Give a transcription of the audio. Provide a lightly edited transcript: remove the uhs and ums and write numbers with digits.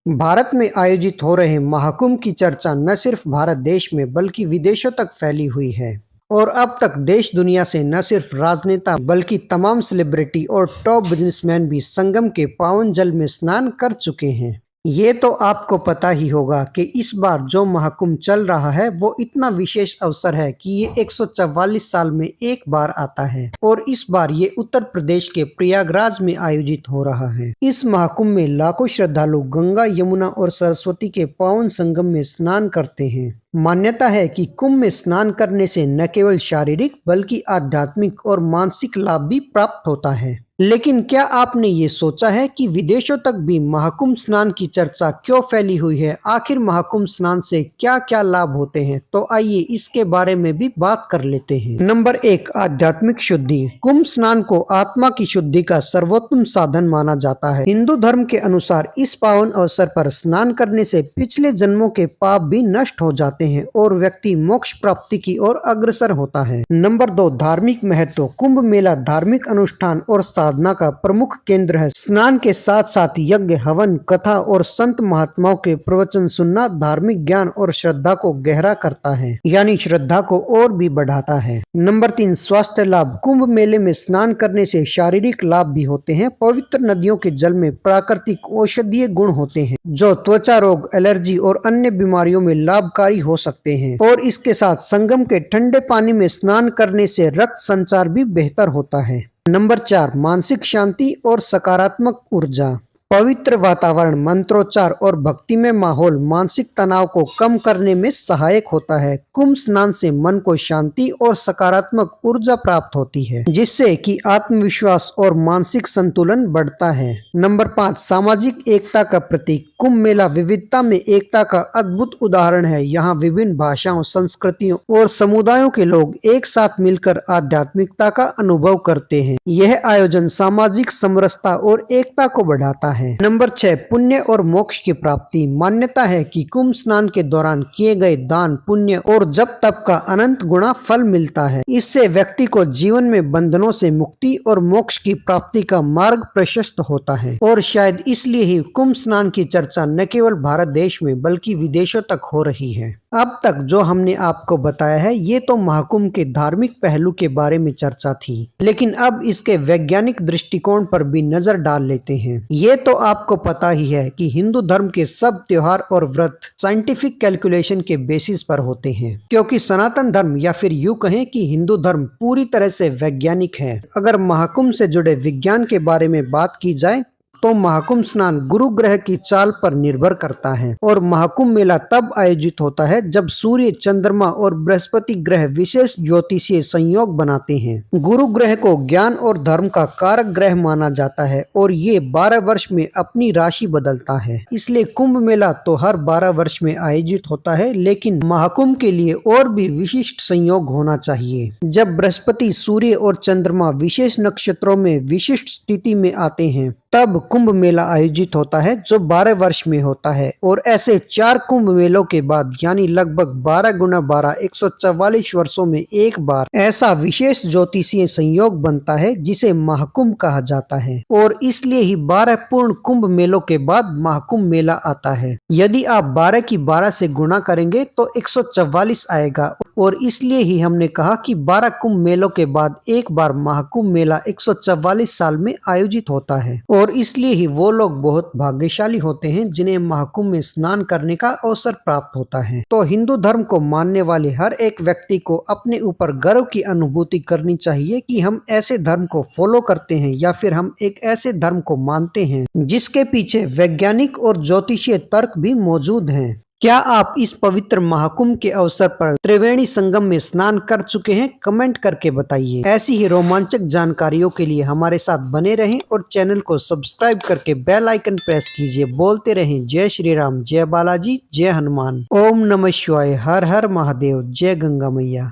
भारत में आयोजित हो रहे महाकुंभ की चर्चा न सिर्फ भारत देश में बल्कि विदेशों तक फैली हुई है और अब तक देश दुनिया से न सिर्फ राजनेता बल्कि तमाम सेलिब्रिटी और टॉप बिजनेसमैन भी संगम के पावन जल में स्नान कर चुके हैं। ये तो आपको पता ही होगा कि इस बार जो महाकुंभ चल रहा है वो इतना विशेष अवसर है कि ये 144 साल में एक बार आता है और इस बार ये उत्तर प्रदेश के प्रयागराज में आयोजित हो रहा है। इस महाकुंभ में लाखों श्रद्धालु गंगा, यमुना और सरस्वती के पावन संगम में स्नान करते हैं। मान्यता है कि कुंभ में स्नान करने से न केवल शारीरिक बल्कि आध्यात्मिक और मानसिक लाभ भी प्राप्त होता है। लेकिन क्या आपने ये सोचा है कि विदेशों तक भी महाकुंभ स्नान की चर्चा क्यों फैली हुई है? आखिर महाकुंभ स्नान से क्या क्या लाभ होते हैं? तो आइए इसके बारे में भी बात कर लेते हैं। नंबर 1, आध्यात्मिक शुद्धि। कुंभ स्नान को आत्मा की शुद्धि का सर्वोत्तम साधन माना जाता है। हिंदू धर्म के अनुसार इस पावन अवसर पर स्नान करने से पिछले जन्मों के पाप भी नष्ट हो जाते हैं और व्यक्ति मोक्ष प्राप्ति की ओर अग्रसर होता है। नंबर 2, धार्मिक महत्व। कुंभ मेला धार्मिक अनुष्ठान और साधना का प्रमुख केंद्र है। स्नान के साथ साथ यज्ञ, हवन, कथा और संत महात्माओं के प्रवचन सुनना धार्मिक ज्ञान और श्रद्धा को गहरा करता है, यानी श्रद्धा को और भी बढ़ाता है। नंबर 3, स्वास्थ्य लाभ। कुंभ मेले में स्नान करने से शारीरिक लाभ भी होते हैं। पवित्र नदियों के जल में प्राकृतिक औषधीय गुण होते हैं जो त्वचा रोग, एलर्जी और अन्य बीमारियों में लाभकारी हो सकते हैं। और इसके साथ संगम के ठंडे पानी में स्नान करने से रक्त संचार भी बेहतर होता है। नंबर 4, मानसिक शांति और सकारात्मक ऊर्जा। पवित्र वातावरण, मंत्रोच्चार और भक्तिमय माहौल मानसिक तनाव को कम करने में सहायक होता है। कुंभ स्नान से मन को शांति और सकारात्मक ऊर्जा प्राप्त होती है जिससे कि आत्मविश्वास और मानसिक संतुलन बढ़ता है। नंबर 5, सामाजिक एकता का प्रतीक। कुंभ मेला विविधता में एकता का अद्भुत उदाहरण है। यहाँ विभिन्न भाषाओं, संस्कृतियों और समुदायों के लोग एक साथ मिलकर आध्यात्मिकता का अनुभव करते हैं। यह आयोजन सामाजिक समरसता और एकता को बढ़ाता है। नंबर 6, पुण्य और मोक्ष की प्राप्ति। मान्यता है कि कुंभ स्नान के दौरान किए गए दान, पुण्य और जप तप का अनंत गुना फल मिलता है। इससे व्यक्ति को जीवन में बंधनों से मुक्ति और मोक्ष की प्राप्ति का मार्ग प्रशस्त होता है और शायद इसलिए ही कुंभ स्नान की चर्चा न केवल भारत देश में बल्कि विदेशों तक हो रही है। अब तक जो हमने आपको बताया है ये तो महाकुंभ के धार्मिक पहलू के बारे में चर्चा थी, लेकिन अब इसके वैज्ञानिक दृष्टिकोण पर भी नजर डाल लेते हैं। ये तो आपको पता ही है कि हिंदू धर्म के सब त्योहार और व्रत साइंटिफिक कैलकुलेशन के बेसिस पर होते हैं, क्योंकि सनातन धर्म या फिर यूं कहें कि हिंदू धर्म पूरी तरह से वैज्ञानिक है। अगर महाकुंभ से जुड़े विज्ञान के बारे में बात की जाए तो महाकुंभ स्नान गुरु ग्रह की चाल पर निर्भर करता है और महाकुंभ मेला तब आयोजित होता है जब सूर्य, चंद्रमा और बृहस्पति ग्रह विशेष ज्योतिषीय संयोग बनाते हैं। गुरु ग्रह को ज्ञान और धर्म का कारक ग्रह माना जाता है और ये 12 वर्ष में अपनी राशि बदलता है। इसलिए कुंभ मेला तो हर 12 वर्ष में आयोजित होता है, लेकिन महाकुंभ के लिए और भी विशिष्ट संयोग होना चाहिए। जब बृहस्पति, सूर्य और चंद्रमा विशेष नक्षत्रों में विशिष्ट स्थिति में आते हैं तब कुंभ मेला आयोजित होता है जो 12 वर्ष में होता है और ऐसे 4 कुंभ मेलों के बाद यानी लगभग 12 गुना 12 144 वर्षों में एक बार ऐसा विशेष ज्योतिषीय संयोग बनता है जिसे महाकुंभ कहा जाता है और इसलिए ही 12 पूर्ण कुंभ मेलों के बाद महाकुंभ मेला आता है। यदि आप 12 की 12 से गुणा करेंगे तो 144 आएगा और इसलिए ही हमने कहा कि 12 कुंभ मेलों के बाद एक बार महाकुंभ मेला 144 साल में आयोजित होता है और इसलिए ही वो लोग बहुत भाग्यशाली होते हैं जिन्हें महाकुंभ में स्नान करने का अवसर प्राप्त होता है। तो हिंदू धर्म को मानने वाले हर एक व्यक्ति को अपने ऊपर गर्व की अनुभूति करनी चाहिए कि हम ऐसे धर्म को फॉलो करते हैं या फिर हम एक ऐसे धर्म को मानते हैं जिसके पीछे वैज्ञानिक और ज्योतिषीय तर्क भी मौजूद हैं। क्या आप इस पवित्र महाकुंभ के अवसर पर त्रिवेणी संगम में स्नान कर चुके हैं? कमेंट करके बताइए। ऐसी ही रोमांचक जानकारियों के लिए हमारे साथ बने रहें और चैनल को सब्सक्राइब करके बेल आइकन प्रेस कीजिए। बोलते रहें जय श्री राम, जय बालाजी, जय हनुमान। ओम नमः शिवाय, हर हर महादेव, जय गंगा मैया।